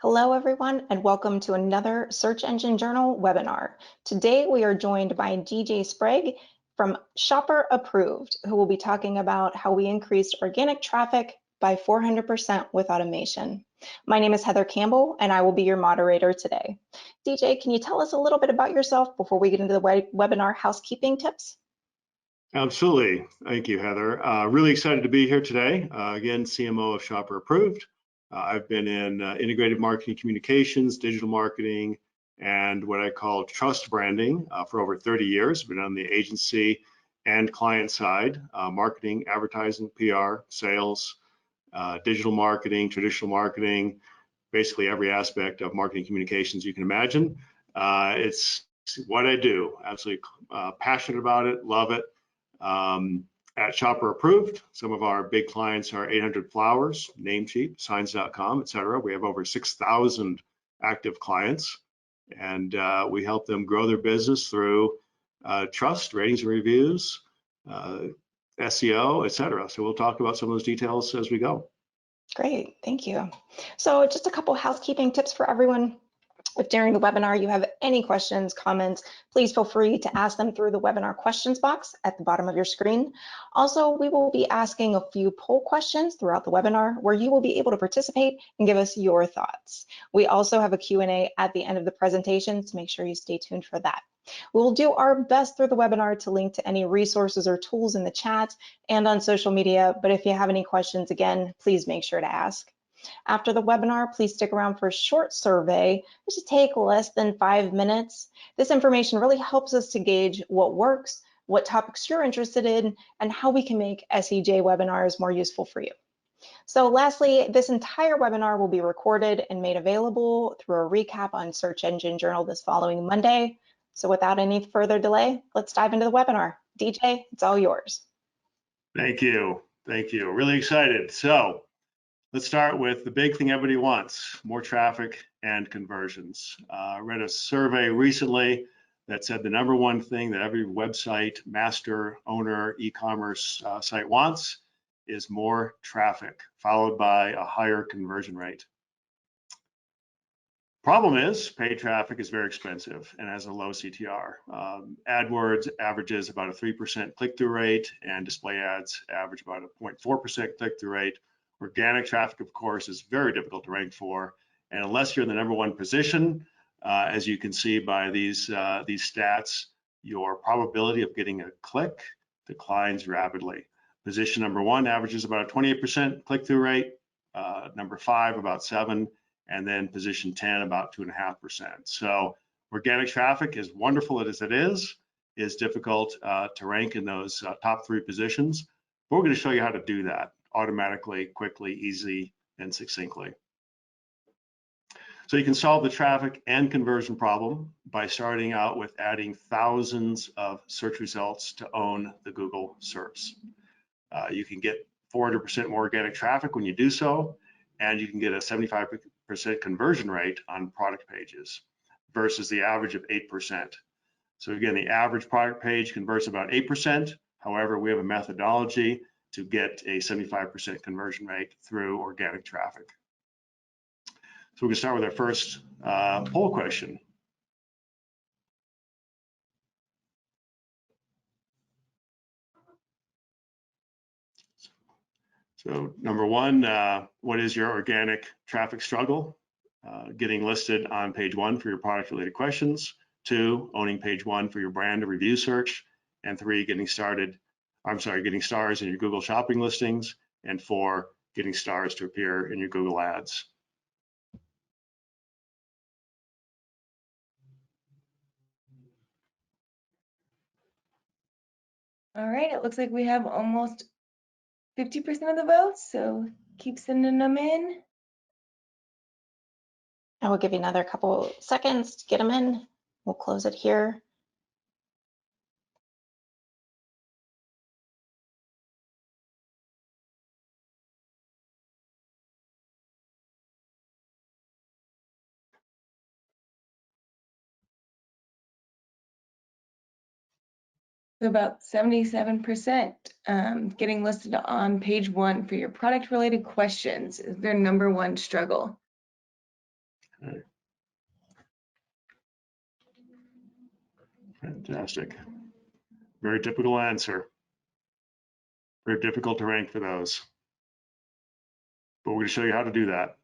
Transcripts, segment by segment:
Hello, everyone, and welcome to another Search Engine Journal webinar. Today, we are joined by DJ Sprague from Shopper Approved, who will be talking about how we increased organic traffic by 400% with automation. My name is Heather Campbell, and I will be your moderator today. DJ, can you tell us a little bit about yourself before we get into the webinar housekeeping tips? Absolutely. Thank you, Heather. Really excited to be here today. Again, CMO of Shopper Approved. I've been in integrated marketing communications, digital marketing, and what I call trust branding for over 30 years. Been on the agency and client side, marketing, advertising, PR, sales, digital marketing, traditional marketing, basically every aspect of marketing communications you can imagine. It's what I do. Absolutely passionate about it, love it. At Shopper Approved, some of our big clients are 800 Flowers, Namecheap, Signs.com, etc. We have over 6,000 active clients, and we help them grow their business through trust, ratings and reviews, SEO, etc. So we'll talk about some of those details as we go. Great, thank you. So just a couple housekeeping tips for everyone. If during the webinar you have any questions, comments, please feel free to ask them through the webinar questions box at the bottom of your screen. Also, we will be asking a few poll questions throughout the webinar where you will be able to participate and give us your thoughts. We also have a Q&A at the end of the presentation, so make sure you stay tuned for that. We'll do our best through the webinar to link to any resources or tools in the chat and on social media, but if you have any questions, again, please make sure to ask. After the webinar, please stick around for a short survey, which should take less than 5 minutes. This information really helps us to gauge what works, what topics you're interested in, and how we can make SEJ webinars more useful for you. So lastly, this entire webinar will be recorded and made available through a recap on Search Engine Journal this following Monday. So without any further delay, let's dive into the webinar. DJ, it's all yours. Thank you. Thank you. Really excited. So let's start with the big thing everybody wants, more traffic and conversions. I read a survey recently that said the #1 thing that every website master, owner, e-commerce site wants is more traffic, followed by a higher conversion rate. Problem is, paid traffic is very expensive and has a low CTR. AdWords averages about a 3% click-through rate, and display ads average about a 0.4% click-through rate. Organic traffic, of course, is very difficult to rank for, and unless you're in the #1 position, as you can see by these stats, your probability of getting a click declines rapidly. Position #1 averages about a 28% click-through rate, #5 about 7%, and then position 10 about 2.5%. So organic traffic, as wonderful as it is difficult to rank in those top 3 positions. But we're going to show you how to do that automatically, quickly, easy, and succinctly. So you can solve the traffic and conversion problem by starting out with adding thousands of search results to own the Google SERPs. You can get 400% more organic traffic when you do so, and you can get a 75% conversion rate on product pages versus the average of 8%. So again, the average product page converts about 8%. However, we have a methodology to get a 75% conversion rate through organic traffic. So we're going to start with our first poll question. So #1, what is your organic traffic struggle? Getting listed on page 1 for your product related questions. 2, owning page 1 for your brand or review search. And 3, getting stars in your Google shopping listings. And 4, getting stars to appear in your Google ads. All right, it looks like we have almost 50% of the votes, so keep sending them in. I will give you another couple seconds to get them in. We'll close it here. So about 77% getting listed on page 1 for your product related questions is their #1 struggle. Okay. Fantastic. Very typical answer. Very difficult to rank for those. But we're going to show you how to do that.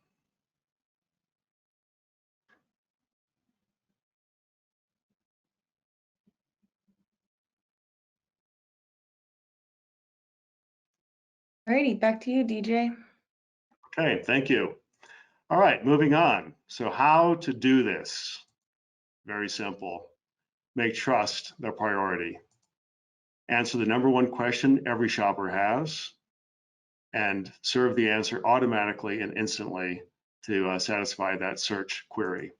Alrighty, back to you, DJ. Okay, thank you. All right, moving on. So how to do this? Very simple. Make trust the priority. Answer the number one question every shopper has and serve the answer automatically and instantly to satisfy that search query.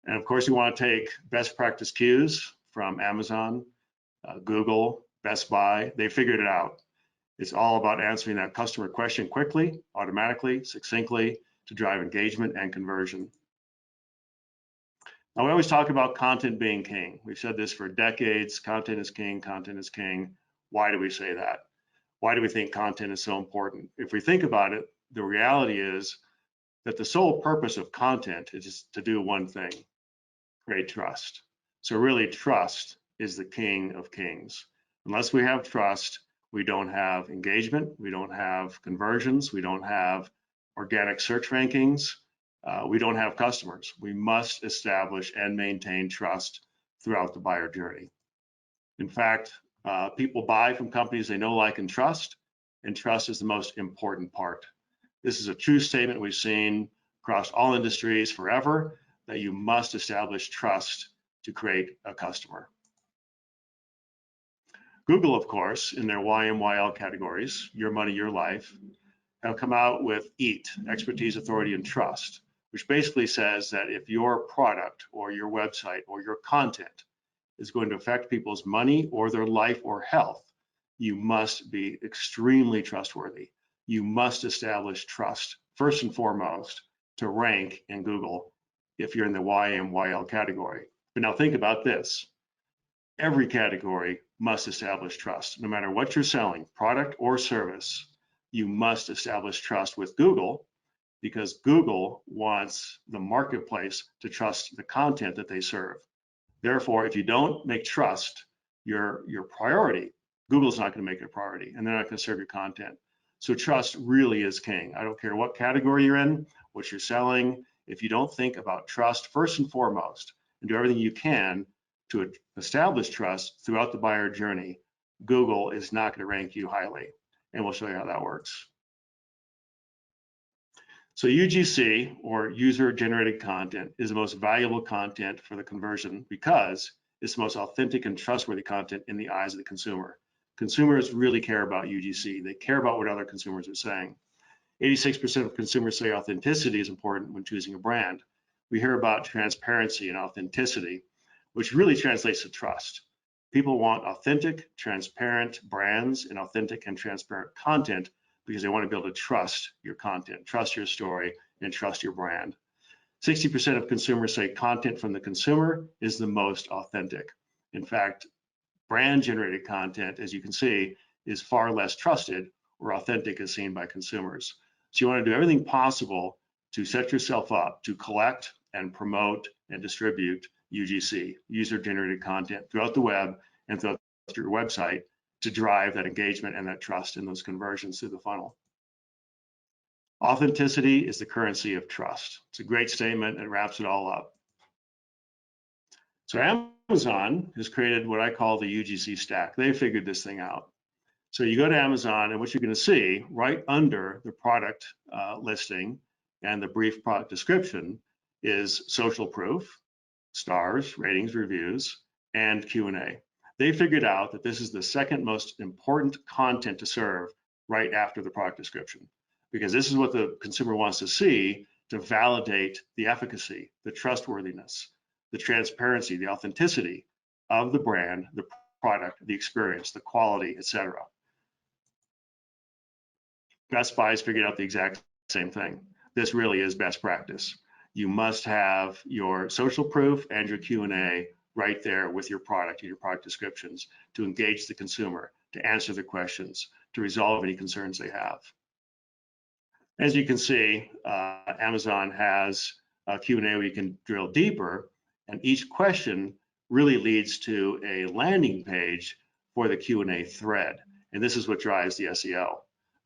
And of course, you want to take best practice cues from Amazon, Google, Best Buy. They figured it out. It's all about answering that customer question quickly, automatically, succinctly to drive engagement and conversion. Now, we always talk about content being king. We've said this for decades. Content is king, content is king. Why do we say that? Why do we think content is so important? If we think about it, the reality is that the sole purpose of content is just to do one thing, create trust. So really, trust is the king of kings. Unless we have trust, we don't have engagement, we don't have conversions, we don't have organic search rankings, we don't have customers. We must establish and maintain trust throughout the buyer journey. In fact, people buy from companies they know, like, and trust is the most important part. This is a true statement we've seen across all industries forever, that you must establish trust to create a customer. Google, of course, in their YMYL categories, your money, your life, have come out with EAT, expertise, authority, and trust, which basically says that if your product or your website or your content is going to affect people's money or their life or health, you must be extremely trustworthy. You must establish trust first and foremost to rank in Google if you're in the YMYL category. But now think about this. Every category must establish trust. No matter what you're selling, product or service, you must establish trust with Google, because Google wants the marketplace to trust the content that they serve. Therefore, if you don't make trust your priority, Google's not going to make it a priority, and they're not going to serve your content. So trust really is king. I don't care what category you're in, what you're selling. If you don't think about trust first and foremost and do everything you can to establish trust throughout the buyer journey, Google is not going to rank you highly. And we'll show you how that works. So UGC, or user-generated content, is the most valuable content for the conversion because it's the most authentic and trustworthy content in the eyes of the consumer. Consumers really care about UGC. They care about what other consumers are saying. 86% of consumers say authenticity is important when choosing a brand. We hear about transparency and authenticity, which really translates to trust. People want authentic, transparent brands and authentic and transparent content because they want to be able to trust your content, trust your story, and trust your brand. 60% of consumers say content from the consumer is the most authentic. In fact, brand-generated content, as you can see, is far less trusted or authentic as seen by consumers. So you want to do everything possible to set yourself up to collect and promote and distribute UGC, user-generated content, throughout the web and throughout your website to drive that engagement and that trust and those conversions through the funnel. Authenticity is the currency of trust. It's a great statement. It wraps it all up. So Amazon has created what I call the Ugc Stack. They figured this thing out. So you go to Amazon, and what you're going to see right under the product listing and the brief product description is social proof, stars, ratings, reviews, and Q&A. They figured out that this is the second most important content to serve right after the product description, because this is what the consumer wants to see to validate the efficacy, the trustworthiness, the transparency, the authenticity of the brand, the product, the experience, the quality, etc. Best Buy has figured out the exact same thing. This really is best practice. You must have your social proof and your Q&A right there with your product and your product descriptions to engage the consumer, to answer the questions, to resolve any concerns they have. As you can see, Amazon has Q&A where you can drill deeper, and each question really leads to a landing page for the Q&A thread. And this is what drives the SEO.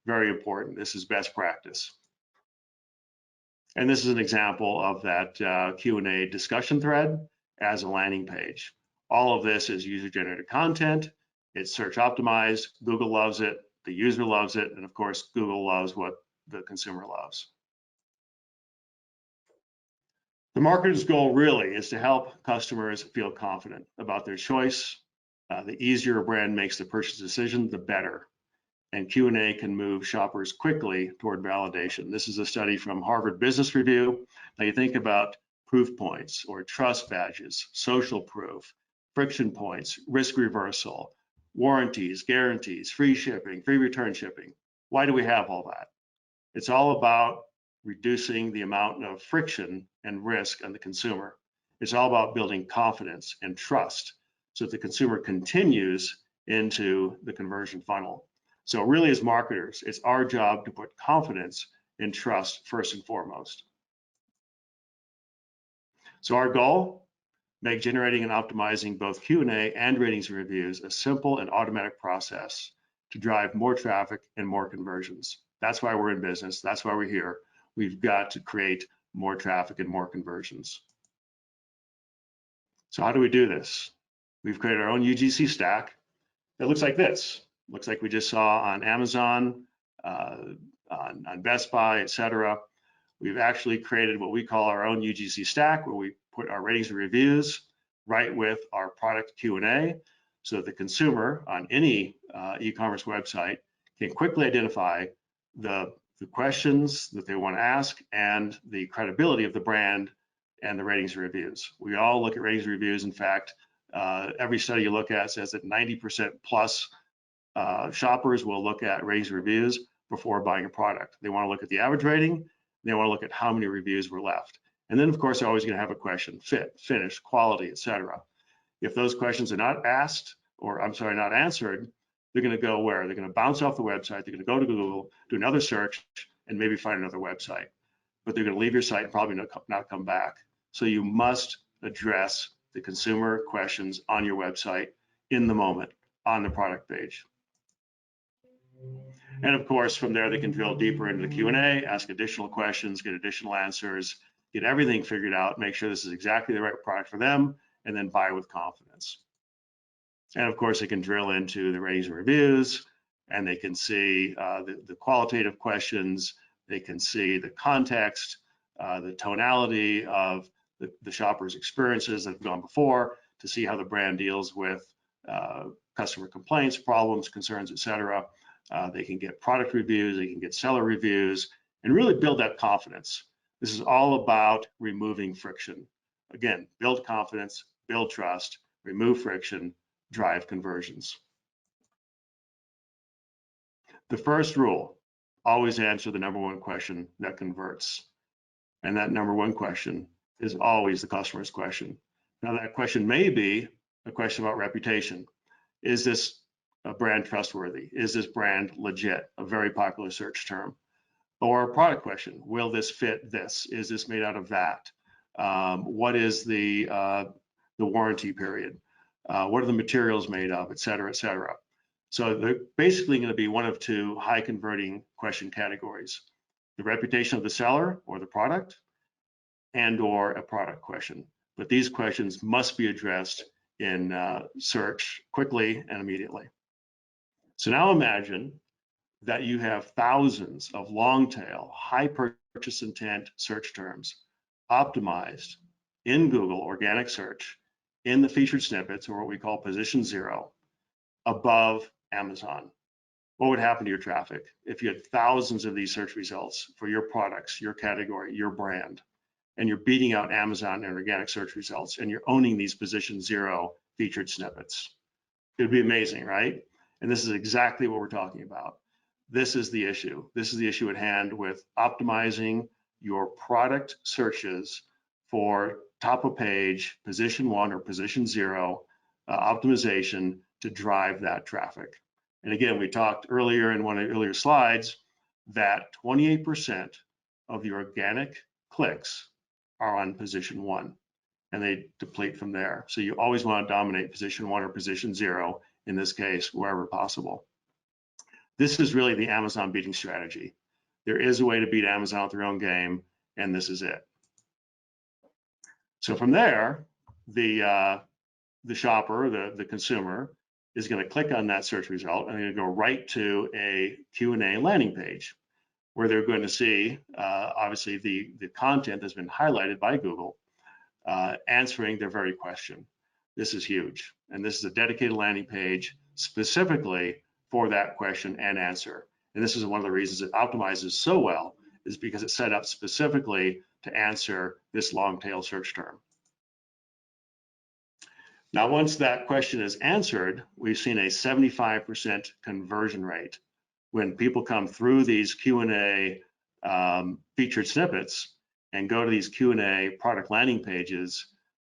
Very important. This is best practice. And this is an example of that Q&A discussion thread as a landing page. All of this is user-generated content. It's search optimized. Google loves it. The user loves it. And of course, Google loves what the consumer loves. The marketer's goal really is to help customers feel confident about their choice. The easier a brand makes the purchase decision, the better. And Q&A can move shoppers quickly toward validation. This is a study from Harvard Business Review. Now you think about proof points or trust badges, social proof, friction points, risk reversal, warranties, guarantees, free shipping, free return shipping. Why do we have all that? It's all about reducing the amount of friction and risk on the consumer. It's all about building confidence and trust so that the consumer continues into the conversion funnel. So really, as marketers, it's our job to put confidence and trust first and foremost. So our goal, make generating and optimizing both Q&A and ratings and reviews a simple and automatic process to drive more traffic and more conversions. That's why we're in business. That's why we're here. We've got to create more traffic and more conversions. So how do we do this? We've created our own Ugc Stack. It looks like this. Looks like we just saw on Amazon, on Best Buy, etc. We've actually created what we call our own Ugc Stack, where we put our ratings and reviews right with our product Q&A, so that the consumer on any e-commerce website can quickly identify the questions that they want to ask and the credibility of the brand and the ratings and reviews. We all look at ratings and reviews. In fact, every study you look at says that 90% plus shoppers will look at ratings and reviews before buying a product. They want to look at the average rating. They want to look at how many reviews were left. And then, of course, they're always going to have a question: fit, finish, quality, etc. If those questions are not asked, or I'm sorry, not answered, they're going to go where? They're going to bounce off the website. They're going to go to Google, do another search, and maybe find another website. But they're going to leave your site and probably not come back. So you must address the consumer questions on your website in the moment on the product page. And of course, from there, they can drill deeper into the Q&A, ask additional questions, get additional answers, get everything figured out, make sure this is exactly the right product for them, and then buy with confidence. And of course, they can drill into the ratings and reviews, and they can see the qualitative questions. They can see the context, the tonality of the shopper's experiences that have gone before, to see how the brand deals with customer complaints, problems, concerns, etc. They can get product reviews, they can get seller reviews, and really build that confidence. This is all about removing friction. Again, build confidence, build trust, remove friction, drive conversions. The first rule, always answer the #1 question that converts. And that #1 question is always the customer's question. Now, that question may be a question about reputation. Is this a brand trustworthy? Is this brand legit? A very popular search term. Or a product question: will this fit this? Is this made out of that? What is the warranty period? What are the materials made of, et cetera, et cetera. So they're basically going to be one of two high converting question categories: the reputation of the seller or the product, and or a product question. But these questions must be addressed in search quickly and immediately. So now imagine that you have thousands of long tail, high purchase intent search terms optimized in Google organic search in the featured snippets, or what we call position 0, above Amazon. What would happen to your traffic if you had thousands of these search results for your products, your category, your brand, and you're beating out Amazon in organic search results, and you're owning these position 0 featured snippets? It would be amazing, right? And this is exactly what we're talking about. This is the issue. This is the issue at hand with optimizing your product searches for top of page, position 1 or position 0 optimization to drive that traffic. And again, we talked earlier in one of the earlier slides that 28% of the organic clicks are on position 1, and they deplete from there. So you always want to dominate position 1 or position 0, in this case, wherever possible. This is really the Amazon beating strategy. There is a way to beat Amazon with their own game, and this is it. So from there, the shopper, the consumer, is going to click on that search result and they're going to go right to a Q&A landing page where they're going to see, obviously, the content that's been highlighted by Google answering their very question. This is huge. And this is a dedicated landing page specifically for that question and answer. And this is one of the reasons it optimizes so well, is because it's set up specifically to answer this long tail search term. Now, once that question is answered, we've seen a 75% conversion rate. When people come through these Q&A featured snippets and go to these Q&A product landing pages,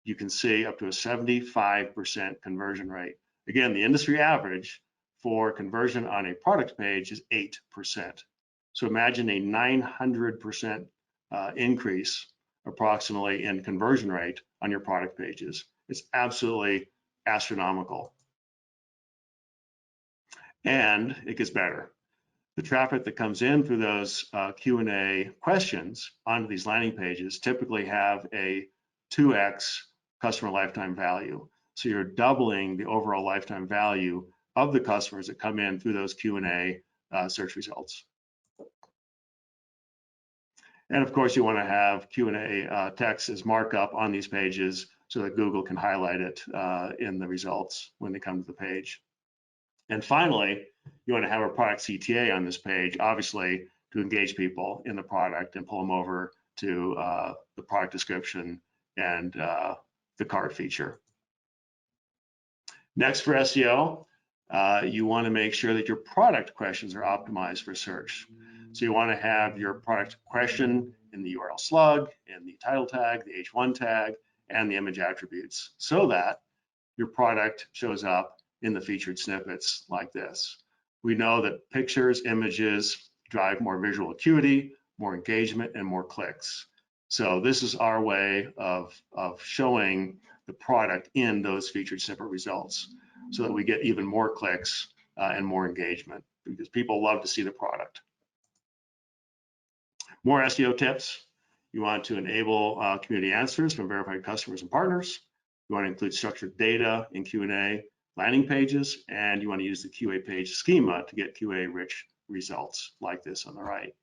you can see up to a 75% conversion rate. Again, the industry average for conversion on a product page is 8%. So imagine a 900% increase approximately in conversion rate on your product pages. It's absolutely astronomical. And it gets better. The traffic that comes in through those Q&A questions onto these landing pages typically have a 2x customer lifetime value. So you're doubling the overall lifetime value of the customers that come in through those Q&A search results. And of course, you want to have Q&A text as markup on these pages so that Google can highlight it in the results when they come to the page. And finally, you want to have a product CTA on this page, obviously, to engage people in the product and pull them over to the product description and the cart feature. Next, for SEO, you want to make sure that your product questions are optimized for search. So you want to have your product question in the URL slug, in the title tag, the H1 tag, and the image attributes, so that your product shows up in the featured snippets like this. We know that pictures, images drive more visual acuity, more engagement, and more clicks. So this is our way of showing the product in those featured snippet results so that we get even more clicks and more engagement, because people love to see the product. More SEO tips. You want to enable community answers from verified customers and partners. You want to include structured data in Q&A landing pages, and you want to use the QA page schema to get QA-rich results like this on the right.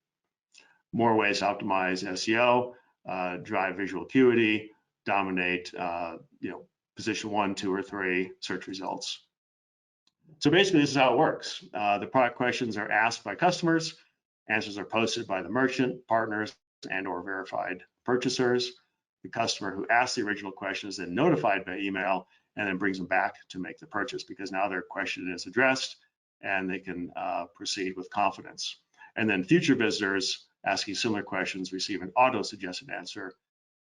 More ways to optimize SEO, drive visual acuity, dominate position 1, 2, or 3 search results. So basically, this is how it works. The product questions are asked by customers, answers are posted by the merchant, partners, and/or verified purchasers. The customer who asked the original question is then notified by email and then brings them back to make the purchase, because now their question is addressed and they can proceed with confidence. And then future visitors asking similar questions receive an auto-suggested answer.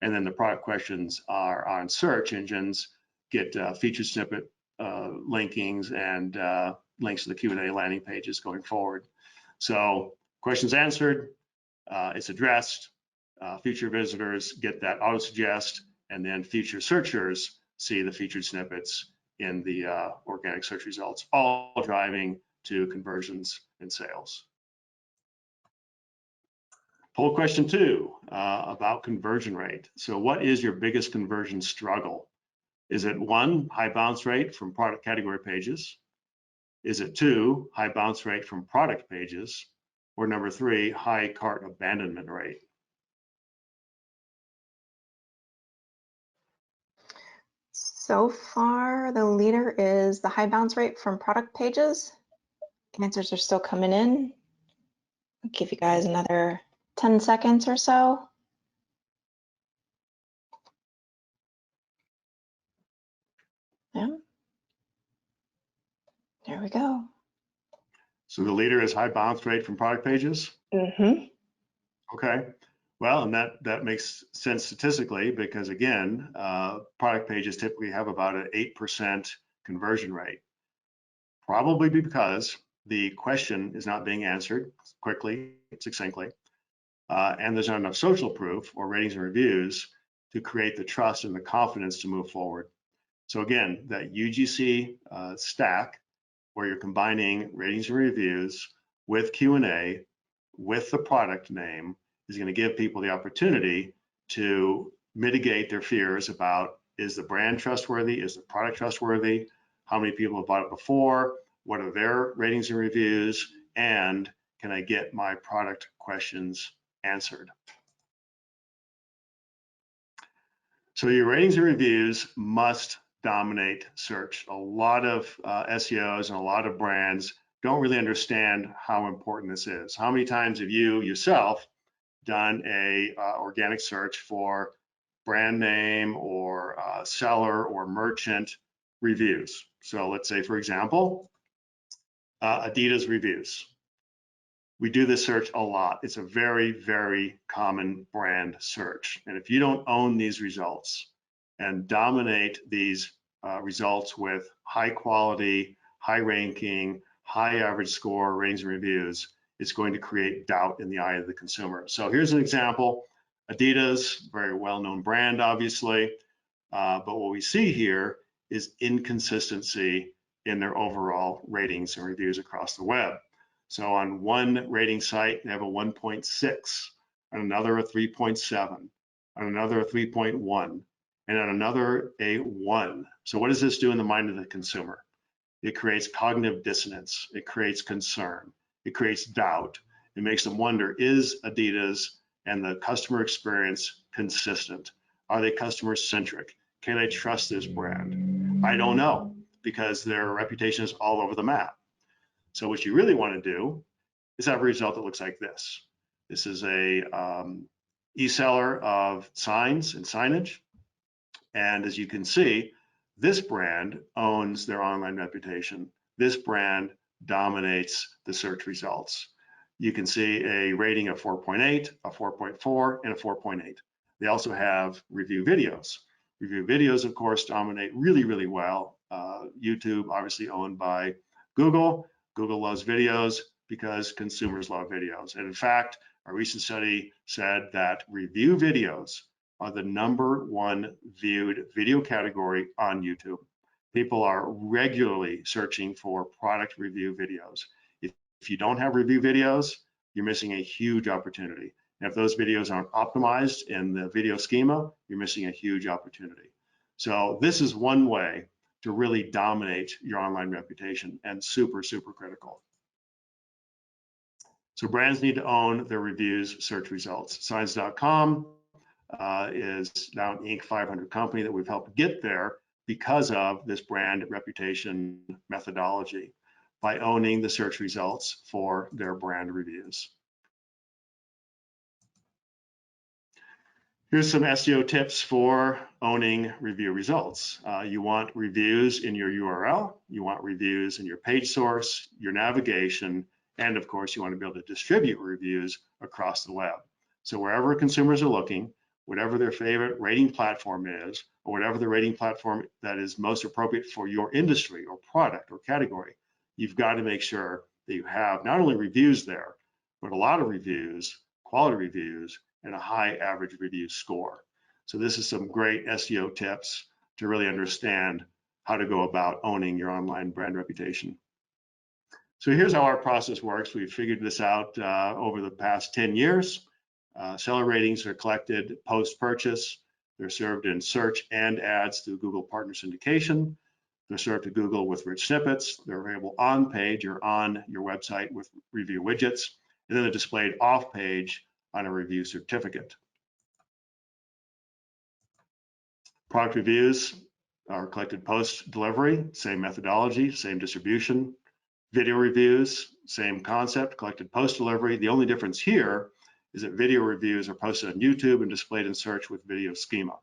And then the product questions are on search engines, get featured snippet linkings and links to the Q&A landing pages going forward. So questions answered, it's addressed, future visitors get that auto-suggest, and then future searchers see the featured snippets in the organic search results, all driving to conversions and sales. Poll question 2 about conversion rate. So what is your biggest conversion struggle? Is it 1, high bounce rate from product category pages? Is it 2, high bounce rate from product pages? Or number 3, high cart abandonment rate? So far, the leader is the high bounce rate from product pages. Answers are still coming in. I'll give you guys another 10 seconds or so. Yeah. There we go. So the leader is high bounce rate from product pages? Mm-hmm. Okay. Well, and that makes sense statistically, because again, product pages typically have about an 8% conversion rate, probably because the question is not being answered quickly, succinctly, and there's not enough social proof or ratings and reviews to create the trust and the confidence to move forward. So again, that UGC stack, where you're combining ratings and reviews with Q&A, with the product name, is going to give people the opportunity to mitigate their fears about, is the brand trustworthy? Is the product trustworthy? How many people have bought it before? What are their ratings and reviews? And can I get my product questions answered? So your ratings and reviews must dominate search. A lot of SEOs and a lot of brands don't really understand how important this is. How many times have you yourself done a organic search for brand name or seller or merchant reviews? So let's say, for example, Adidas reviews. We do this search a lot. It's a very, very common brand search. And if you don't own these results and dominate these results with high quality, high ranking, high average score, ratings and reviews, it's going to create doubt in the eye of the consumer. So here's an example. Adidas, very well-known brand, obviously. But what we see here is inconsistency in their overall ratings and reviews across the web. So on one rating site, they have a 1.6, on another a 3.7, on another a 3.1, and on another a 1. So what does this do in the mind of the consumer? It creates cognitive dissonance. It creates concern. It creates doubt. It makes them wonder, is Adidas and the customer experience consistent? Are they customer centric? Can I trust this brand? I don't know, because their reputation is all over the map. So what you really want to do is have a result that looks like this. This is a e-seller of signs and signage. And as you can see, this brand owns their online reputation. This brand dominates the search results. You can see a rating of 4.8, a 4.4, and a 4.8. They also have review videos. Review videos, of course, dominate really, really well. YouTube, obviously owned by Google. Google loves videos because consumers love videos. And in fact, a recent study said that review videos are the #1 viewed video category on YouTube. People are regularly searching for product review videos. If you don't have review videos, you're missing a huge opportunity. And if those videos aren't optimized in the video schema, you're missing a huge opportunity. So this is one way to really dominate your online reputation, and super, super critical. So brands need to own their reviews search results. Signs.com is now an Inc. 500 company that we've helped get there because of this brand reputation methodology, by owning the search results for their brand reviews. Here's some SEO tips for owning review results. You want reviews in your URL, you want reviews in your page source, your navigation, and of course you want to be able to distribute reviews across the web. So wherever consumers are looking, whatever their favorite rating platform is, or whatever the rating platform that is most appropriate for your industry or product or category, you've got to make sure that you have not only reviews there, but a lot of reviews, quality reviews, and a high average review score. So this is some great SEO tips to really understand how to go about owning your online brand reputation. So here's how our process works. We've figured this out over the past 10 years. Seller ratings are collected post-purchase. They're served in search and ads through Google Partner Syndication. They're served to Google with rich snippets. They're available on page or on your website with review widgets. And then they're displayed off page on a review certificate. Product reviews are collected post-delivery, same methodology, same distribution. Video reviews, same concept, collected post-delivery. The only difference here is that video reviews are posted on YouTube and displayed in search with video schema.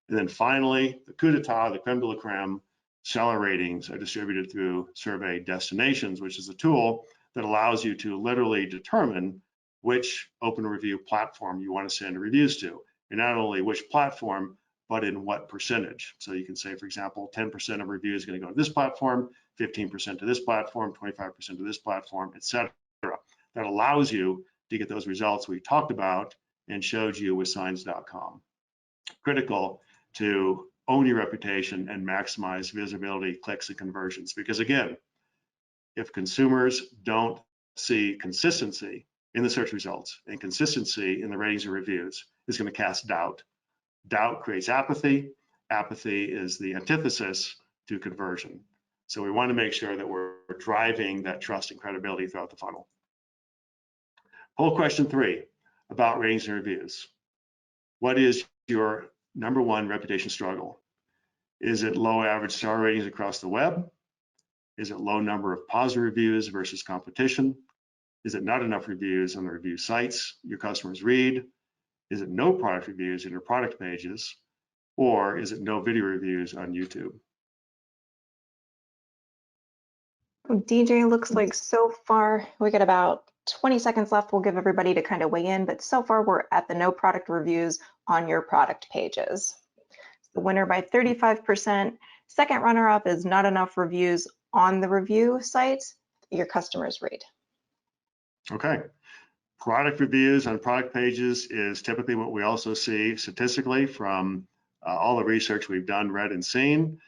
And then finally, the coup d'etat, the creme de la creme, seller ratings are distributed through Survey Destinations, which is a tool that allows you to literally determine which open review platform you want to send reviews to. And not only which platform, but in what percentage. So you can say, for example, 10% of reviews is going to go to this platform, 15% to this platform, 25% to this platform, etc. That allows you to get those results we talked about and showed you with signs.com. critical to own your reputation and maximize visibility, clicks, and conversions. Because again, if consumers don't see consistency in the search results and consistency in the ratings and reviews, it's going to cast doubt. Doubt creates apathy. Apathy is the antithesis to conversion. So we want to make sure that we're driving that trust and credibility throughout the funnel. Poll question 3 about ratings and reviews. What is your #1 reputation struggle? Is it low average star ratings across the web? Is it low number of positive reviews versus competition? Is it not enough reviews on the review sites your customers read? Is it no product reviews in your product pages? Or is it no video reviews on YouTube? DJ, looks like so far we got about 20 seconds left. We'll give everybody to kind of weigh in, but so far we're at the no product reviews on your product pages. The winner by 35%. Second runner-up is not enough reviews on the review sites your customers read. Okay. Product reviews on product pages is typically what we also see statistically from all the research we've done, read, and seen,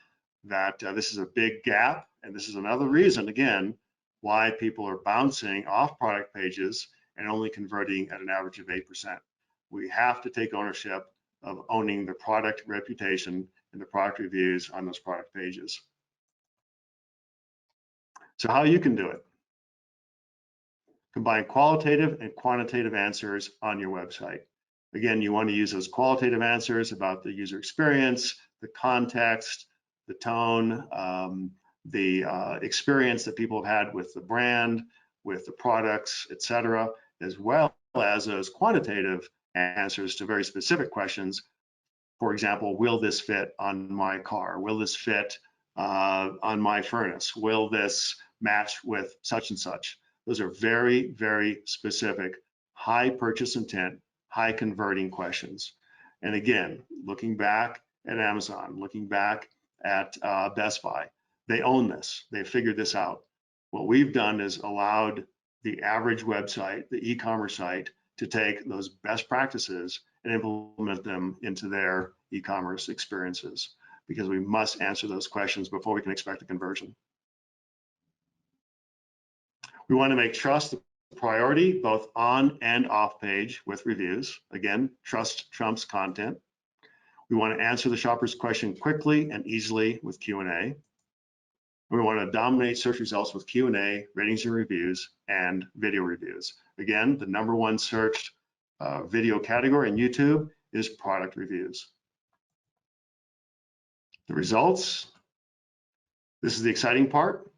that this is a big gap. And this is another reason, again, why people are bouncing off product pages and only converting at an average of 8%. We have to take ownership of owning the product reputation and the product reviews on those product pages. So how you can do it? Combine qualitative and quantitative answers on your website. Again, you want to use those qualitative answers about the user experience, the context, the tone, the experience that people have had with the brand, with the products, etc., as well as those quantitative answers to very specific questions. For example, will this fit on my car? Will this fit on my furnace? Will this match with such and such? Those are very, very specific, high purchase intent, high converting questions. And again, looking back at Amazon, looking back at Best Buy, they own this. They figured this out. What we've done is allowed the average website, the e-commerce site, to take those best practices and implement them into their e-commerce experiences, because we must answer those questions before we can expect a conversion. We want to make trust a priority both on and off page with reviews. Again, trust trumps content. We want to answer the shopper's question quickly and easily with Q&A. We want to dominate search results with Q&A, ratings and reviews, and video reviews. Again, the #1 searched video category in YouTube is product reviews. The results, this is the exciting part,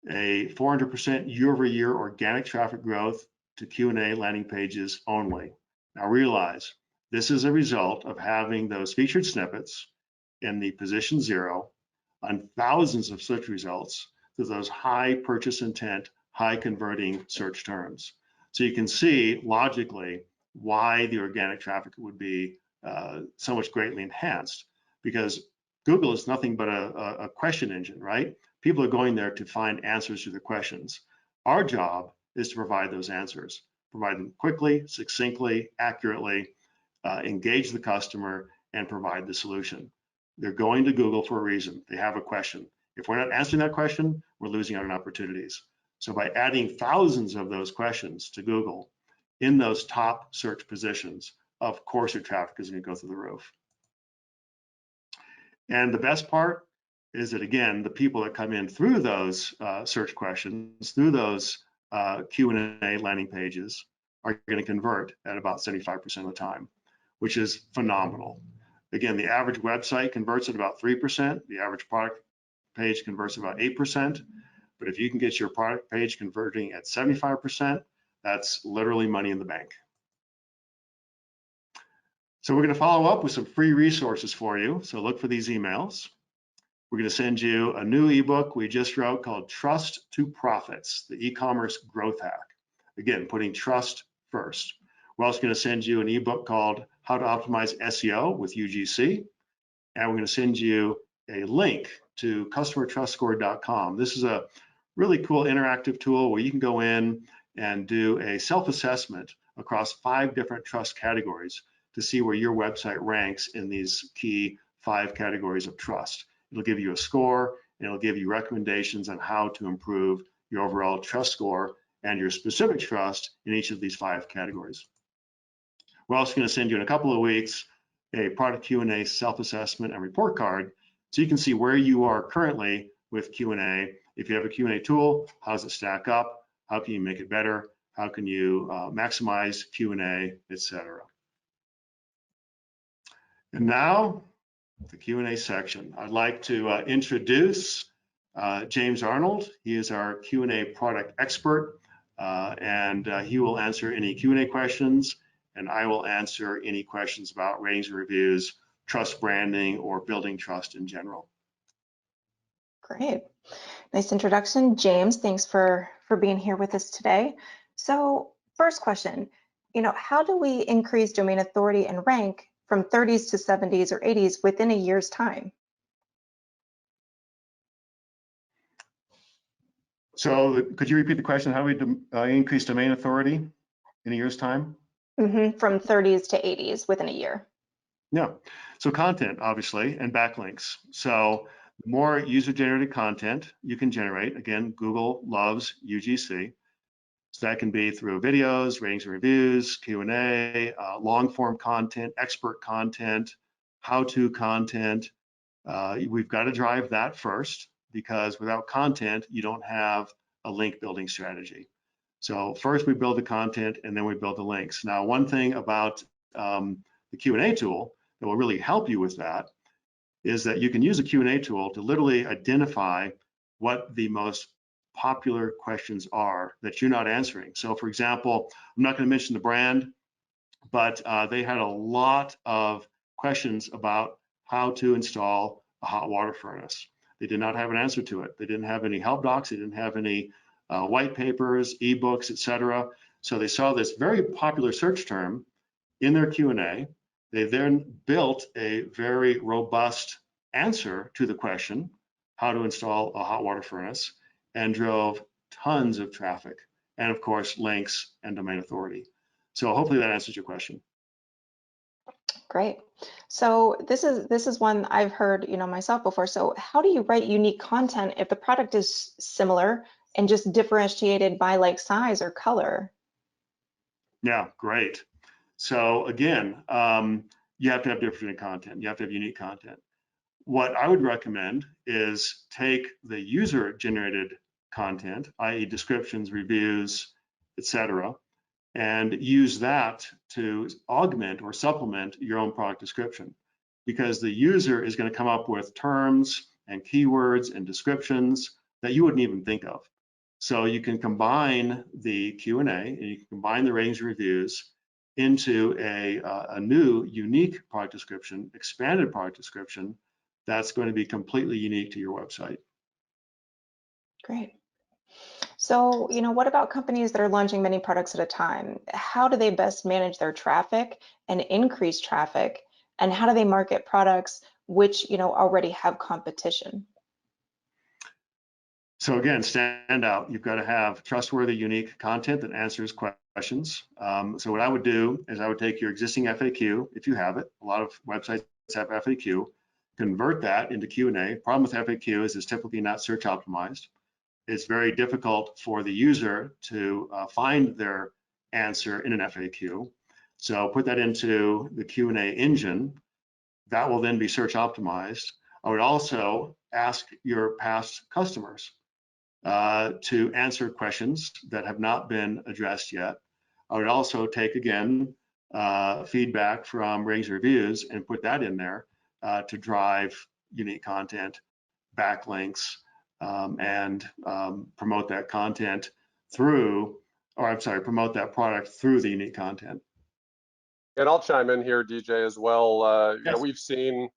a 400% year-over-year organic traffic growth to Q&A landing pages only. Now realize, this is a result of having those featured snippets in the position 0 on thousands of search results to those high purchase intent, high converting search terms. So you can see logically why the organic traffic would be so much greatly enhanced, because Google is nothing but a question engine, right? People are going there to find answers to their questions. Our job is to provide those answers, provide them quickly, succinctly, accurately, engage the customer, and provide the solution. They're going to Google for a reason. They have a question. If we're not answering that question, we're losing out on opportunities. So by adding thousands of those questions to Google in those top search positions, of course your traffic is going to go through the roof. And the best part is that, again, the people that come in through those search questions, through those Q&A landing pages, are going to convert at about 75% of the time, which is phenomenal. Again, the average website converts at about 3%. The average product page converts about 8%. But if you can get your product page converting at 75%, that's literally money in the bank. So we're going to follow up with some free resources for you. So look for these emails. We're going to send you a new ebook we just wrote called Trust to Profits, the e-commerce growth hack. Again, putting trust first. We're also going to send you an ebook called How to Optimize SEO with Ugc. And we're going to send you a link to customertrustscore.com. This is a really cool interactive tool where you can go in and do a self-assessment across 5 different trust categories to see where your website ranks in these key 5 categories of trust. It'll give you a score, and it'll give you recommendations on how to improve your overall trust score and your specific trust in each of these 5 categories. We're also going to send you in a couple of weeks a product Q&A self-assessment and report card, so you can see where you are currently with Q&A. If you have a Q&A tool, how does it stack up? How can you make it better? How can you maximize Q&A, etc. And now, the Q&A section. I'd like to introduce James Arnold. He is our Q&A product expert, and he will answer any Q&A questions, and I will answer any questions about ratings and reviews, trust branding, or building trust in general. Great. Nice introduction, James. Thanks for being here with us today. So first question, how do we increase domain authority and rank from 30s to 70s or 80s within a year's time? So could you repeat the question? How do we increase domain authority in a year's time? From 30s to 80s within a year. Yeah, so content, obviously, and backlinks. So the more user-generated content you can generate, again, Google loves UGC. So that can be through videos, ratings and reviews, Q&A, long-form content, expert content, how-to content. We've got to drive that first, because without content, you don't have a link building strategy. So first we build the content, and then we build the links. Now, one thing about the Q&A tool that will really help you with that is that you can use a Q&A tool to literally identify what the most popular questions are that you're not answering. So for example, I'm not going to mention the brand, but they had a lot of questions about how to install a hot water furnace. They did not have an answer to it. They didn't have any help docs. They didn't have any white papers, ebooks, etc. So they saw this very popular search term in their Q&A. They then built a very robust answer to the question, how to install a hot water furnace, and drove tons of traffic, and of course, links and domain authority. So hopefully that answers your question. Great. So this is one I've heard, myself before. So how do you write unique content if the product is similar and just differentiated by like size or color? Yeah, great. So again, you have to have different content. You have to have unique content. What I would recommend is take the user-generated content, i.e. descriptions, reviews, etc., and use that to augment or supplement your own product description, because the user is going to come up with terms and keywords and descriptions that you wouldn't even think of. So you can combine the Q&A and you can combine the ratings and reviews into a new unique product description, expanded product description that's going to be completely unique to your website. Great. So, what about companies that are launching many products at a time? How do they best manage their traffic and increase traffic? And how do they market products which, already have competition? So again, stand out. You've got to have trustworthy, unique content that answers questions. So what I would do is I would take your existing FAQ, if you have it. A lot of websites have FAQ. Convert that into Q&A. Problem with FAQ is it's typically not search optimized. It's very difficult for the user to find their answer in an FAQ. So put that into the Q&A engine. That will then be search optimized. I would also ask your past customers to answer questions that have not been addressed yet. I would also take, again, feedback from ratings and reviews and put that in there to drive unique content, backlinks, and promote that content through, or I'm sorry, promote that product through the unique content. And I'll chime in here, DJ, as well. Yes. We've seen,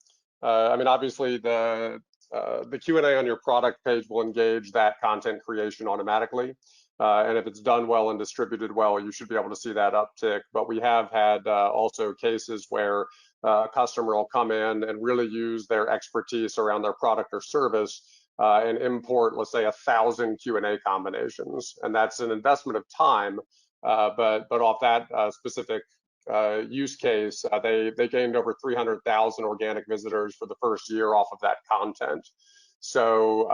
obviously the Q&A on your product page will engage that content creation automatically. And if it's done well and distributed well, you should be able to see that uptick. But we have had also cases where a customer will come in and really use their expertise around their product or service and import, let's say, 1,000 Q&A combinations. And that's an investment of time, but off that specific use case, they gained over 300,000 organic visitors for the first year off of that content. So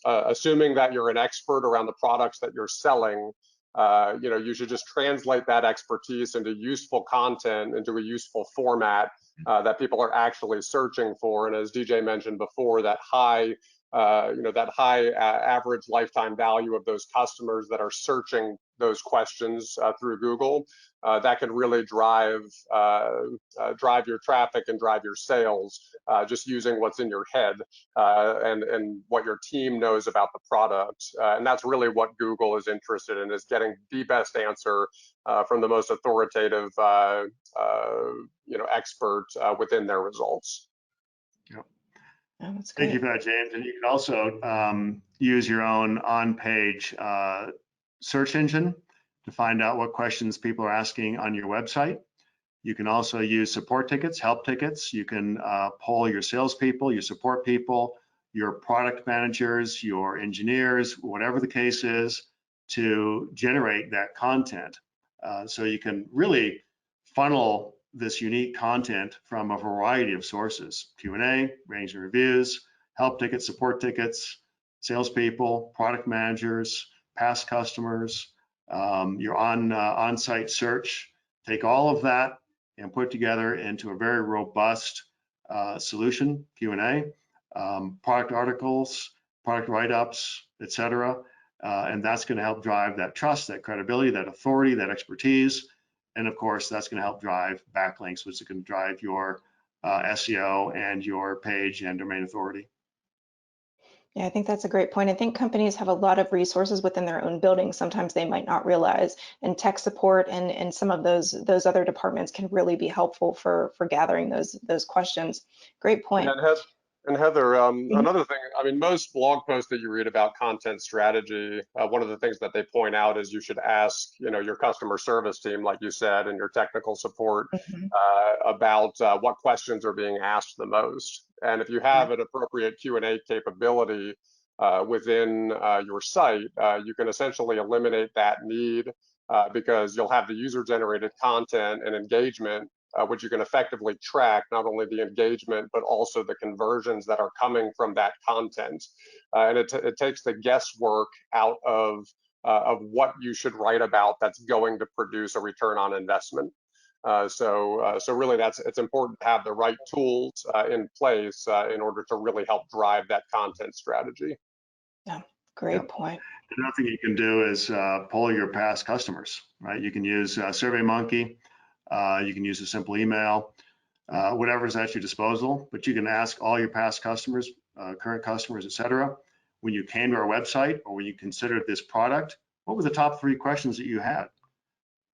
assuming that you're an expert around the products that you're selling, you should just translate that expertise into useful content, into a useful format that people are actually searching for. And as DJ mentioned before, that high average lifetime value of those customers that are searching those questions through Google, that can really drive your traffic and drive your sales, just using what's in your head and what your team knows about the product. And that's really what Google is interested in, is getting the best answer from the most authoritative expert within their results. Yep. Oh, that's Thank great. you for that, James. And you can also use your own on-page search engine to find out what questions people are asking on your website. You can also use support tickets, help tickets. You can poll your salespeople, your support people, your product managers, your engineers, whatever the case is, to generate that content. So you can really funnel this unique content from a variety of sources: Q&A, ratings and reviews, help tickets, support tickets, salespeople, product managers, past customers, your on-site search. Take all of that and put together into a very robust solution, Q&A, product articles, product write-ups, etc. And that's going to help drive that trust, that credibility, that authority, that expertise. And of course, that's going to help drive backlinks, which is going to drive your SEO and your page and domain authority. Yeah, I think that's a great point. I think companies have a lot of resources within their own buildings. Sometimes they might not realize, and tech support and some of those other departments can really be helpful for gathering those questions. Great point. And Heather, another thing, I mean, most blog posts that you read about content strategy, one of the things that they point out is you should ask, your customer service team, like you said, and your technical support about what questions are being asked the most. And if you have an appropriate Q&A capability within your site, you can essentially eliminate that need because you'll have the user-generated content and engagement, which you can effectively track not only the engagement, but also the conversions that are coming from that content. And it takes the guesswork out of what you should write about that's going to produce a return on investment. So really it's important to have the right tools in place in order to really help drive that content strategy. Yeah, great point. Another thing you can do is poll your past customers, right? You can use SurveyMonkey. You can use a simple email, whatever is at your disposal, but you can ask all your past customers, current customers, etc. When you came to our website or when you considered this product, what were the top 3 questions that you had?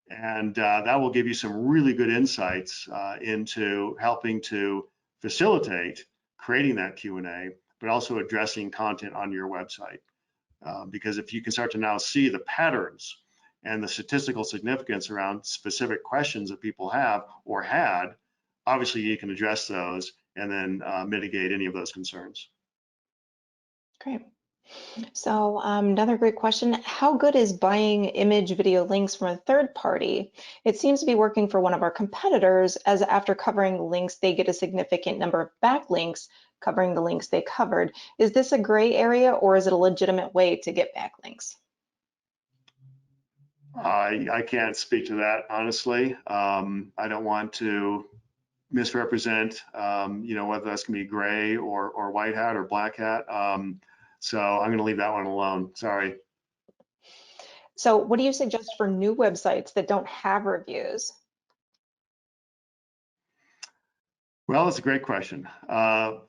And that will give you some really good insights into helping to facilitate creating that Q&A, but also addressing content on your website. Because if you can start to now see the patterns and the statistical significance around specific questions that people have or had, obviously you can address those and then mitigate any of those concerns. Great. So another great question: how good is buying image video links from a third party? It seems to be working for one of our competitors, as after covering links, they get a significant number of backlinks covering the links they covered. Is this a gray area, or is it a legitimate way to get backlinks? I can't speak to that, honestly. I don't want to misrepresent, whether that's going to be gray or white hat or black hat. So I'm going to leave that one alone. Sorry. So what do you suggest for new websites that don't have reviews? Well, that's a great question.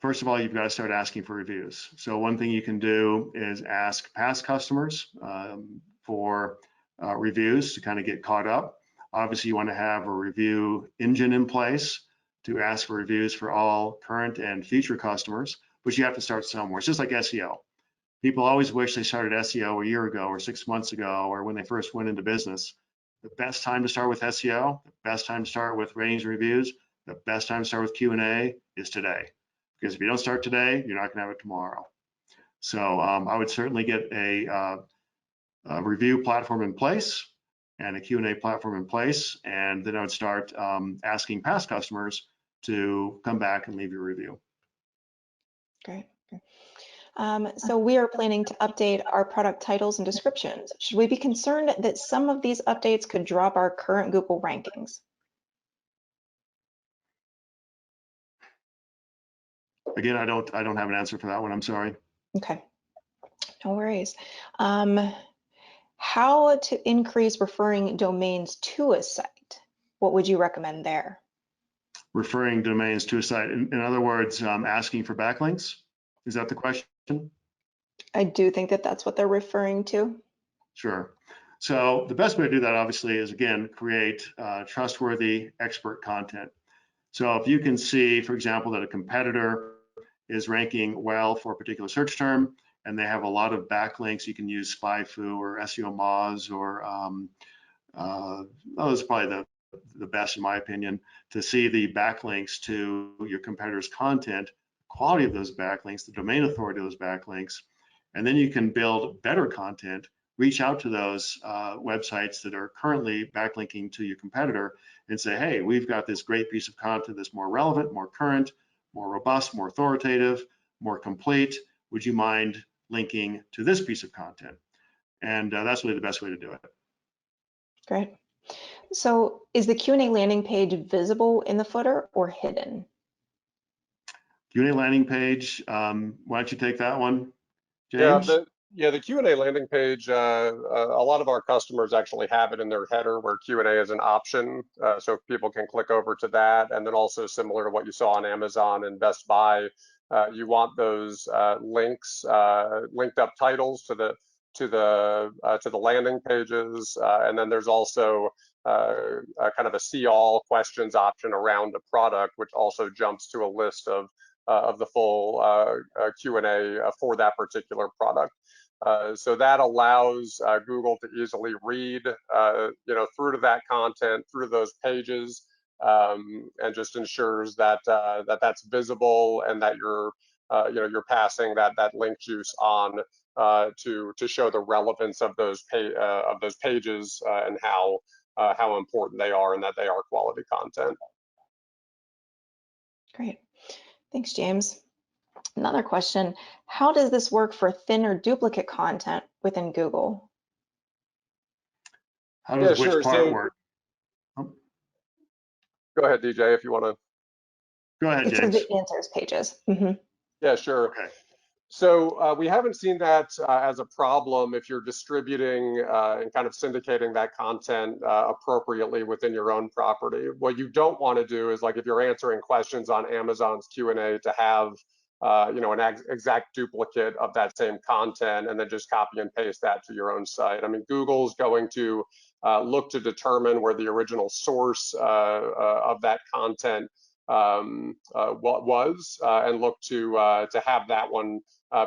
First of all, you've got to start asking for reviews. So one thing you can do is ask past customers for reviews to kind of get caught up. Obviously, you want to have a review engine in place to ask for reviews for all current and future customers, but you have to start somewhere. It's just like SEO. People always wish they started SEO a year ago or 6 months ago or when they first went into business. The best time to start with SEO, the best time to start with ratings and reviews, the best time to start with Q&A is today. Because if you don't start today, you're not going to have it tomorrow. So I would certainly get a review platform in place. and a Q&A platform in place. And then I would start asking past customers to come back and leave your review. Great. So we are planning to update our product titles and descriptions. Should we be concerned that some of these updates could drop our current Google rankings? Again, I don't have an answer for that one. I'm sorry. Okay, no worries. How to increase referring domains to a site? What would you recommend there? Referring domains to a site. In other words, asking for backlinks. Is that the question? I do think that that's what they're referring to. Sure. So the best way to do that, obviously, is, again, create trustworthy expert content. So if you can see, for example, that a competitor is ranking well for a particular search term, and they have a lot of backlinks, you can use SpyFu or SEO Moz, or those are probably the best, in my opinion, to see the backlinks to your competitor's content, quality of those backlinks, the domain authority of those backlinks, and then you can build better content, reach out to those websites that are currently backlinking to your competitor and say, hey, we've got this great piece of content that's more relevant, more current, more robust, more authoritative, more complete. Would you mind linking to this piece of content? And that's really the best way to do it. Great. So is the Q&A landing page visible in the footer or hidden? Q&A landing page, why don't you take that one, James? The Q&A landing page, a lot of our customers actually have it in their header where Q&A is an option, so people can click over to that. And then also similar to what you saw on Amazon and Best Buy, you want those links, linked up titles to the landing pages, and then there's also a kind of a see all questions option around a product, which also jumps to a list of the full Q&A for that particular product. So that allows Google to easily read, through to that content, through those pages, and just ensures that that's visible and that you're passing that link juice on to show the relevance of those pages and how important they are and that they are quality content. Great. Thanks, James. Another question, how does this work for thin or duplicate content within Google? How does which part work? Go ahead, DJ, if you want to. Go ahead, James. It's the answers pages. Mm-hmm. Yeah, sure. Okay. So we haven't seen that as a problem if you're distributing and kind of syndicating that content appropriately within your own property. What you don't want to do is, like, if you're answering questions on Amazon's Q&A, to have an exact duplicate of that same content and then just copy and paste that to your own site. I mean, Google's going to look to determine where the original source of that content was, and look to have that one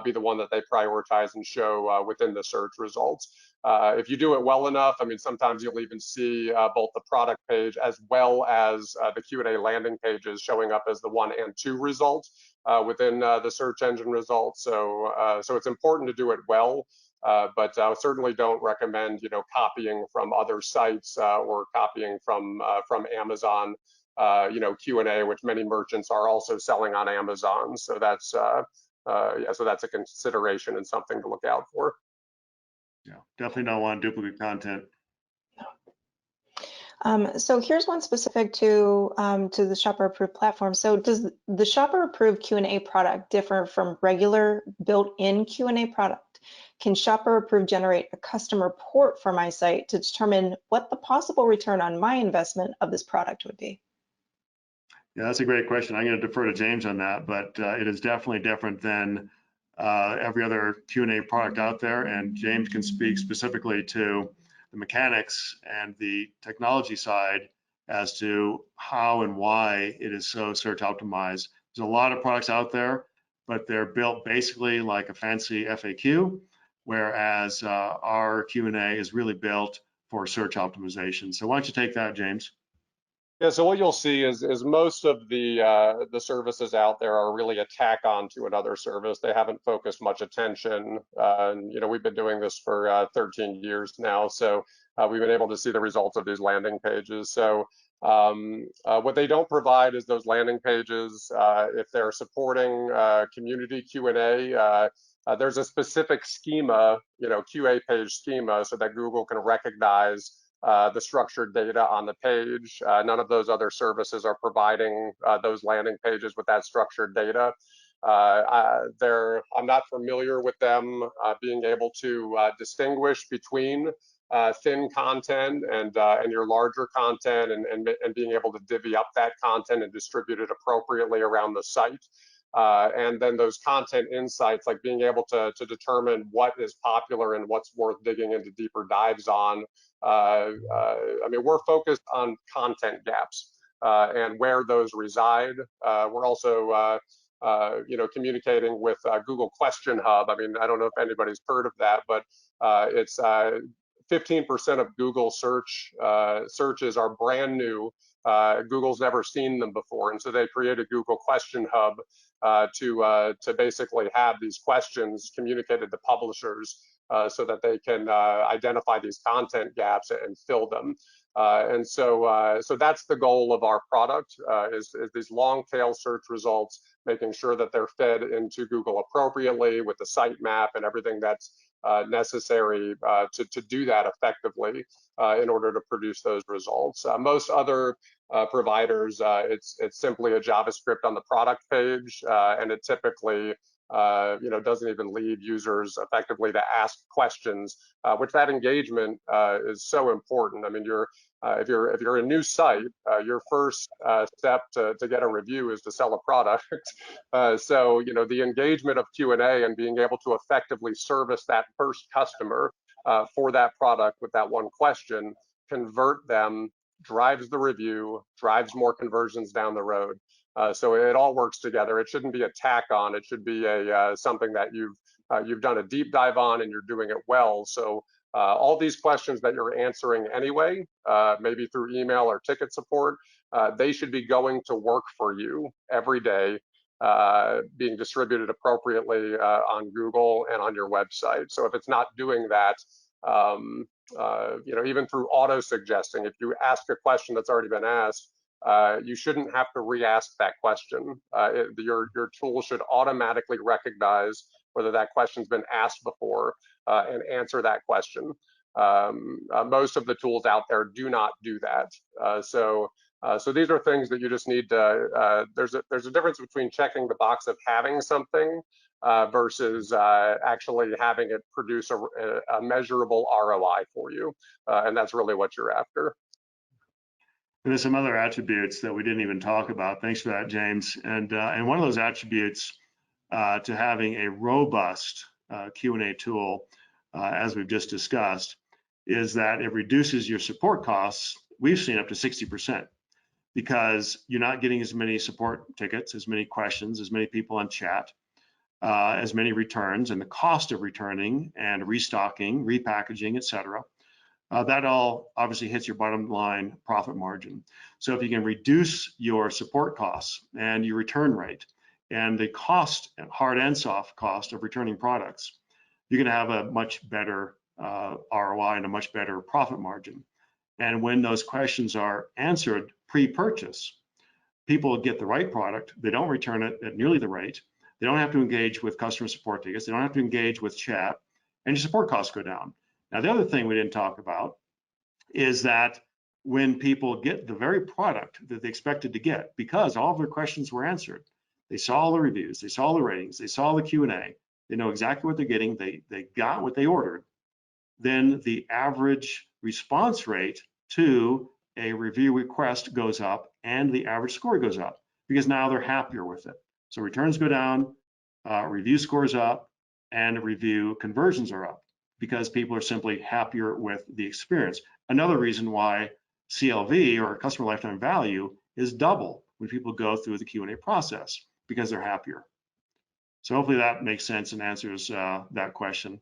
be the one that they prioritize and show within the search results. If you do it well enough, I mean, sometimes you'll even see both the product page as well as the Q&A landing pages showing up as the 1 and 2 results within the search engine results. So it's important to do it well, but I certainly don't recommend copying from other sites or copying from Amazon Q&A, which many merchants are also selling on Amazon. So that's so that's a consideration and something to look out for. Yeah, definitely don't want duplicate content. So here's one specific to the Shopper Approved platform. So does the Shopper Approved Q&A product differ from regular built-in Q&A product? Can Shopper Approved generate a custom report for my site to determine what the possible return on my investment of this product would be? Yeah, that's a great question. I'm going to defer to James on that, but it is definitely different than every other Q&A product out there, and James can speak specifically to the mechanics and the technology side as to how and why it is so search optimized. There's a lot of products out there, but they're built basically like a fancy FAQ, whereas our Q&A is really built for search optimization. So why don't you take that, James? Yeah, so what you'll see is most of the services out there are really a tack on to another service. They haven't focused much attention. And, we've been doing this for 13 years now. So we've been able to see the results of these landing pages. So what they don't provide is those landing pages. If they're supporting community Q&A, there's a specific schema, QA page schema, so that Google can recognize the structured data on the page. None of those other services are providing those landing pages with that structured data. I'm not familiar with them being able to distinguish between thin content and your larger content, and being able to divvy up that content and distribute it appropriately around the site. And then those content insights, like being able to determine what is popular and what's worth digging into deeper dives on. I mean, we're focused on content gaps and where those reside. We're also communicating with Google Question Hub. I mean, I don't know if anybody's heard of that, but it's 15% of Google searches are brand new. Google's never seen them before, and so they created Google Question Hub to basically have these questions communicated to publishers so that they can identify these content gaps and fill them. And so that's the goal of our product, is these long tail search results, making sure that they're fed into Google appropriately with the sitemap and everything that's necessary to do that effectively in order to produce those results. Most other providers, it's simply a JavaScript on the product page, and it typically doesn't even lead users effectively to ask questions, which that engagement is so important. I mean, if you're a new site, your first step to get a review is to sell a product. So the engagement of Q&A and being able to effectively service that first customer for that product with that one question, convert them, drives the review, drives more conversions down the road. So it all works together. It shouldn't be a tack on. It should be something that you've done a deep dive on and you're doing it well. So all these questions that you're answering anyway, maybe through email or ticket support, they should be going to work for you every day, being distributed appropriately on Google and on your website. So if it's not doing that, even through auto suggesting, if you ask a question that's already been asked, you shouldn't have to re-ask that question. Your tool should automatically recognize whether that question's been asked before and answer that question. Most of the tools out there do not do that. So these are things that you just need to, there's a difference between checking the box of having something versus actually having it produce a measurable ROI for you. And that's really what you're after. And there's some other attributes that we didn't even talk about. Thanks for that, James. And one of those attributes to having a robust Q&A tool, as we've just discussed, is that it reduces your support costs. We've seen up to 60%, because you're not getting as many support tickets, as many questions, as many people on chat, as many returns, and the cost of returning and restocking, repackaging, etc. That all obviously hits your bottom line profit margin. So if you can reduce your support costs and your return rate and the cost, hard and soft cost of returning products, you're going to have a much better ROI and a much better profit margin. And when those questions are answered pre-purchase, people get the right product. They don't return it at nearly the rate. They don't have to engage with customer support tickets. They don't have to engage with chat, and your support costs go down. Now, the other thing we didn't talk about is that when people get the very product that they expected to get, because all of their questions were answered, they saw all the reviews, they saw the ratings, they saw the Q&A, they know exactly what they're getting, they got what they ordered, then the average response rate to a review request goes up and the average score goes up, because now they're happier with it. So returns go down, review scores up, and review conversions are up, because people are simply happier with the experience. Another reason why CLV, or customer lifetime value, is double when people go through the Q&A process, because they're happier. So hopefully that makes sense and answers that question.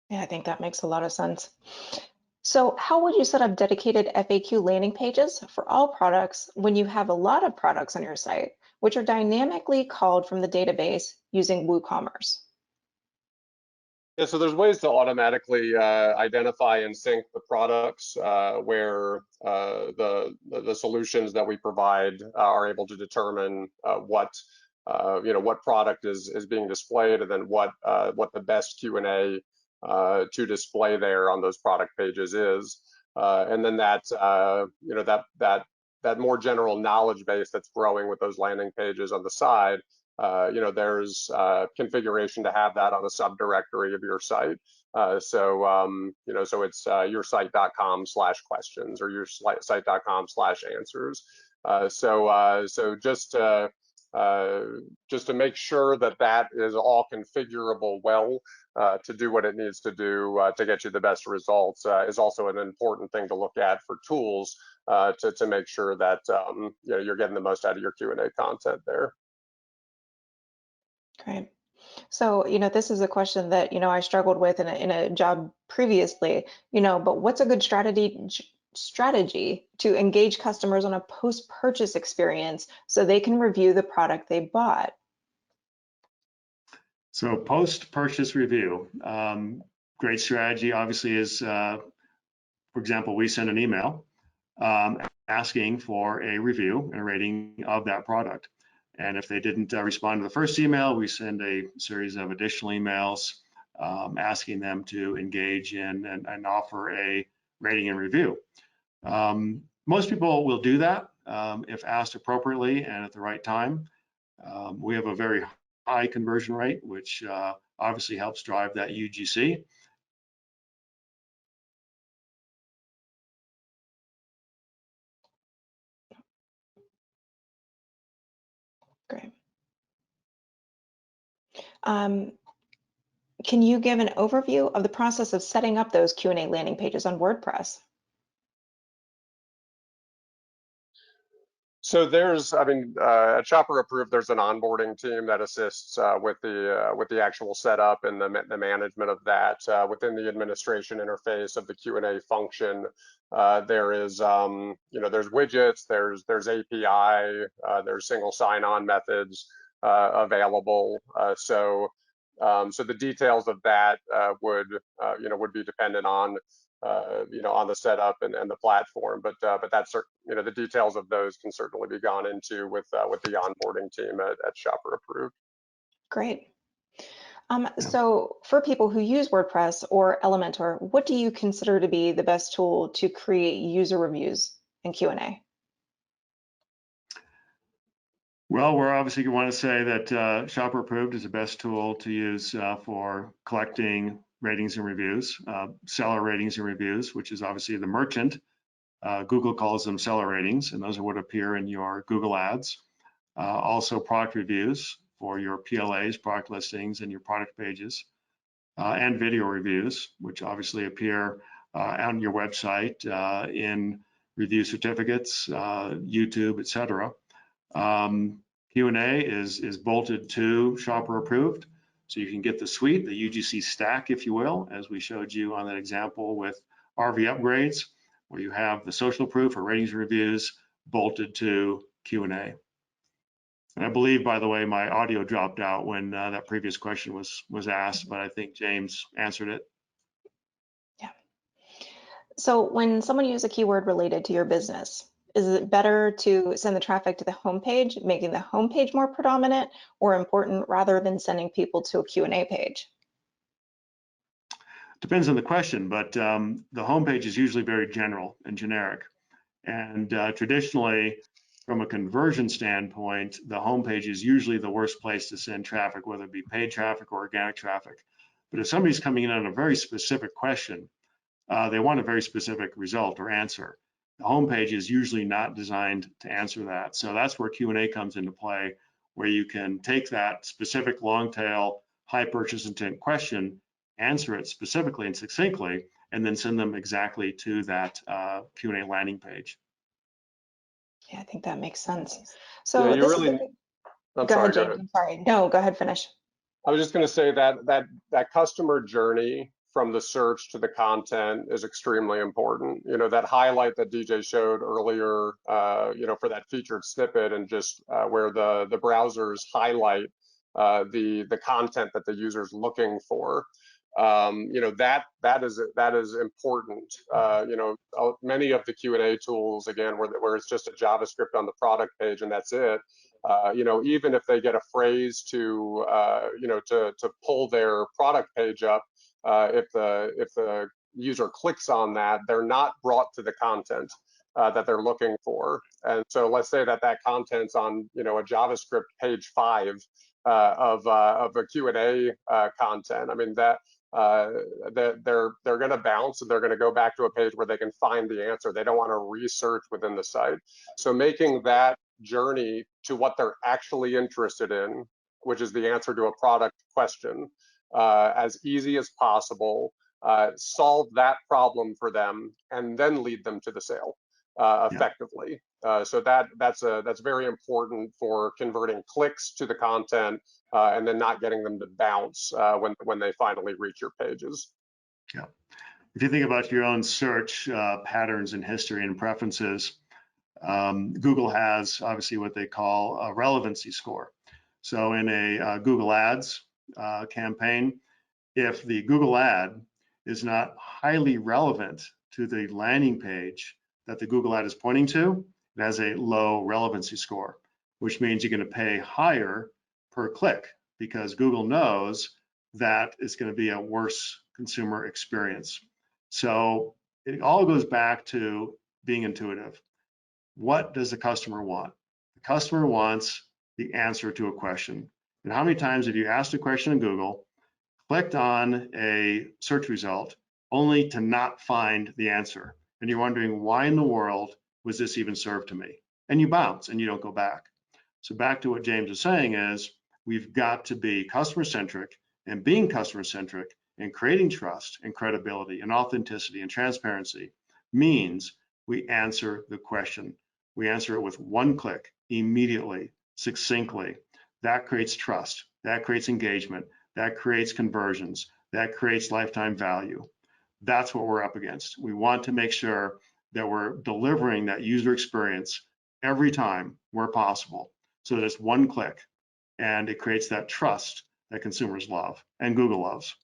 Yeah, I think that makes a lot of sense. So how would you set up dedicated FAQ landing pages for all products when you have a lot of products on your site, which are dynamically called from the database using WooCommerce? Yeah, so there's ways to automatically identify and sync the products where the solutions that we provide are able to determine what what product is being displayed, and then what the best Q&A to display there on those product pages is, and then that that more general knowledge base that's growing with those landing pages on the side. There's configuration to have that on a subdirectory of your site. So it's yoursite.com/questions or yoursite.com/answers. So just to make sure that that is all configurable well to do what it needs to do to get you the best results is also an important thing to look at for tools to make sure that you're getting the most out of your Q&A content there. Great. So, this is a question that, I struggled with in a job previously, but what's a good strategy to engage customers on a post-purchase experience so they can review the product they bought? So post-purchase review, great strategy obviously is, for example, we send an email asking for a review and a rating of that product. And if they didn't respond to the first email, we send a series of additional emails asking them to engage in and offer a rating and review. Most people will do that if asked appropriately and at the right time. We have a very high conversion rate, which obviously helps drive that UGC. Great. Can you give an overview of the process of setting up those Q&A landing pages on WordPress? So there's, at Shopper Approved, there's an onboarding team that assists with the actual setup and the management of that. Within the administration interface of the Q&A function, there is, there's widgets, there's API, there's single sign-on methods available. So the details of that would be dependent on on the setup and the platform, but that's the details of those can certainly be gone into with the onboarding team at Shopper Approved. Great. So for people who use WordPress or Elementor, what do you consider to be the best tool to create user reviews and Q&A? Well, we're obviously going to want to say that Shopper Approved is the best tool to use for collecting ratings and reviews, seller ratings and reviews, which is obviously the merchant. Google calls them seller ratings, and those are what appear in your Google ads. Also product reviews for your PLAs, product listings, and your product pages, and video reviews, which obviously appear on your website in review certificates, YouTube, etc. Q&A is bolted to Shopper Approved, so you can get the suite, the Ugc Stack, if you will, as we showed you on that example with RV upgrades, where you have the social proof or ratings and reviews bolted to Q&A. And I believe, by the way, my audio dropped out when that previous question was asked, but I think James answered it. Yeah. So when someone uses a keyword related to your business, is it better to send the traffic to the homepage, making the homepage more predominant or important rather than sending people to a Q&A page? Depends on the question, but the homepage is usually very general and generic. And traditionally, from a conversion standpoint, the homepage is usually the worst place to send traffic, whether it be paid traffic or organic traffic. But if somebody's coming in on a very specific question, they want a very specific result or answer. The homepage is usually not designed to answer that. So that's where Q&A comes into play, where you can take that specific long tail, high purchase intent question, answer it specifically and succinctly, and then send them exactly to that Q&A landing page. Yeah, I think that makes sense. So yeah, this is go ahead, James. I'm sorry. No, go ahead, finish. I was just going to say that customer journey from the search to the content is extremely important. That highlight that DJ showed earlier, for that featured snippet and just where the browsers highlight the content that the user's looking for. that is important. Many of the Q&A tools, again, where it's just a JavaScript on the product page and that's it. Even if they get a phrase to pull their product page up, if the user clicks on that, they're not brought to the content that they're looking for. And so let's say that content's on a JavaScript page 5 of a Q&A content. I mean they're going to bounce and they're going to go back to a page where they can find the answer. They don't want to research within the site. So making that journey to what they're actually interested in, which is the answer to a product question, as easy as possible, solve that problem for them, and then lead them to the sale effectively. So that's very important for converting clicks to the content and then not getting them to bounce when they finally reach your pages. Yeah. If you think about your own search patterns and history and preferences, Google has obviously what they call a relevancy score. So in a Google Ads campaign, if the Google ad is not highly relevant to the landing page that the Google ad is pointing to, it has a low relevancy score, which means you're going to pay higher per click because Google knows that it's going to be a worse consumer experience. So it all goes back to being intuitive. What does the customer want? The customer wants the answer to a question. And how many times have you asked a question in Google, clicked on a search result, only to not find the answer? And you're wondering, why in the world was this even served to me? And you bounce and you don't go back. So back to what James is saying is, we've got to be customer-centric, and being customer-centric and creating trust and credibility and authenticity and transparency means we answer the question. We answer it with one click, immediately, succinctly. That creates trust, that creates engagement, that creates conversions, that creates lifetime value. That's what we're up against. We want to make sure that we're delivering that user experience every time where possible, so that it's one click and it creates that trust that consumers love and Google loves.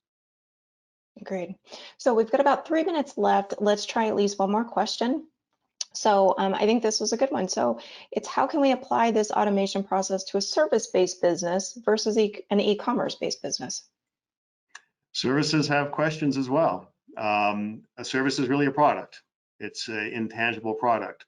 Great. So we've got about 3 minutes left. Let's try at least one more question. So I think this was a good one. So it's, how can we apply this automation process to a service-based business versus an e-commerce-based business? Services have questions as well. A service is really a product. It's an intangible product.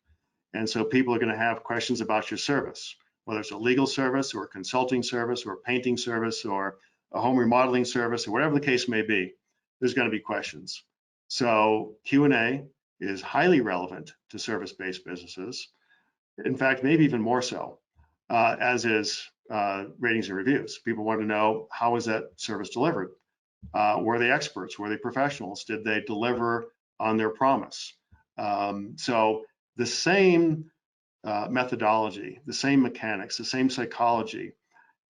And so people are going to have questions about your service, whether it's a legal service or a consulting service or a painting service or a home remodeling service or whatever the case may be. There's going to be questions. So Q&A is highly relevant to service-based businesses. In fact, maybe even more so, as is ratings and reviews. People want to know, how is that service delivered? Were they experts? Were they professionals? Did they deliver on their promise? So the same methodology, the same mechanics, the same psychology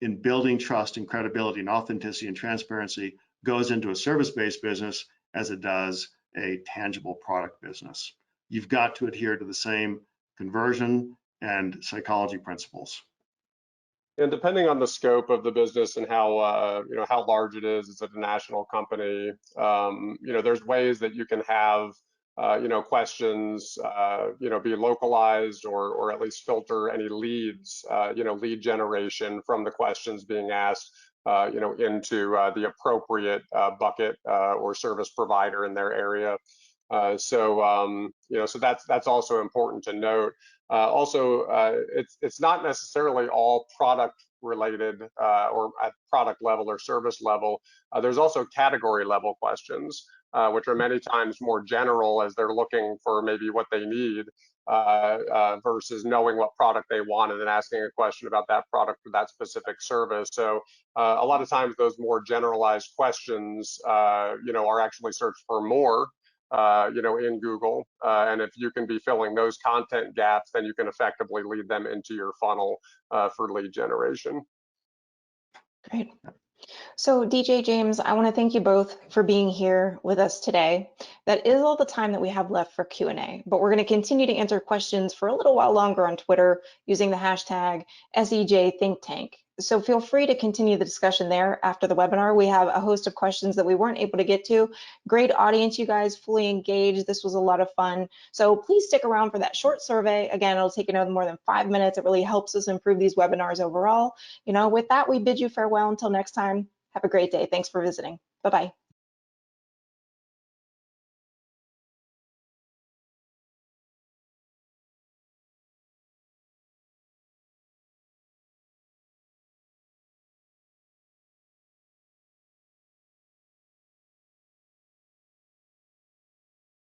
in building trust and credibility and authenticity and transparency goes into a service-based business as it does a tangible product business. You've got to adhere to the same conversion and psychology principles. And depending on the scope of the business and how how large it is it a national company? There's ways that you can have questions be localized or at least filter any leads, lead generation from the questions being asked into the appropriate bucket or service provider in their area. So that's also important to note. Also, it's not necessarily all product related or at product level or service level. There's also category level questions, which are many times more general as they're looking for maybe what they need versus knowing what product they want and then asking a question about that product or that specific service. So a lot of times those more generalized questions, are actually searched for more in Google. And if you can be filling those content gaps, then you can effectively lead them into your funnel for lead generation. Great. So DJ, James, I want to thank you both for being here with us today. That is all the time that we have left for Q&A, but we're going to continue to answer questions for a little while longer on Twitter using the hashtag SEJ Think Tank. So feel free to continue the discussion there after the webinar. We have a host of questions that we weren't able to get to. Great audience, you guys, fully engaged. This was a lot of fun. So please stick around for that short survey. Again, it'll take no more than 5 minutes. It really helps us improve these webinars overall. With that, we bid you farewell until next time. Have a great day. Thanks for visiting. Bye-bye.